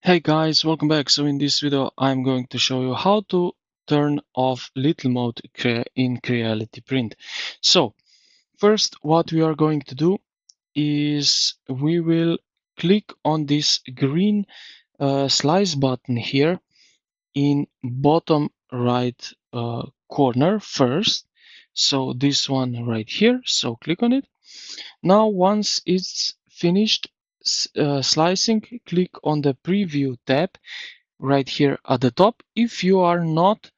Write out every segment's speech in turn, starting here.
Hey guys, welcome back. So in this video, I'm going to show you how to turn off little mode in Creality Print. So first, what we are going to do is we will click on this green slice button here in bottom right corner first. So this one right here. So click on it. Now, once it's finished slicing, click on the preview tab right here at the top if you are not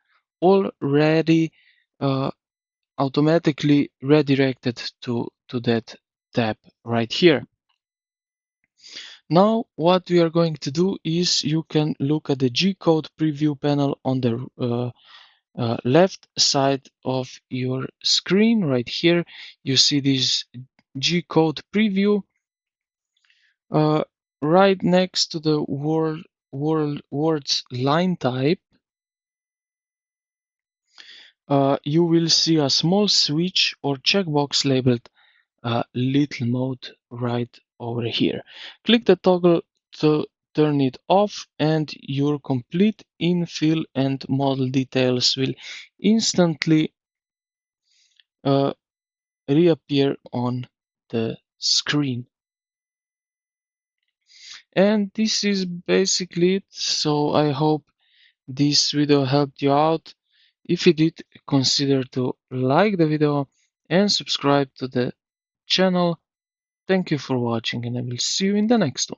already uh, automatically redirected to that tab right here. Now what we are going to do is you can look at the G-code preview panel on the left side of your screen right here. You see this G-code preview right next to the words line type. You will see a small switch or checkbox labeled little mode right over here. Click the toggle to turn it off and your complete infill and model details will instantly uh, reappear on the screen. And this is basically it. So I hope this video helped you out. If you did, consider to like the video and subscribe to the channel. Thank you for watching and I will see you in the next one.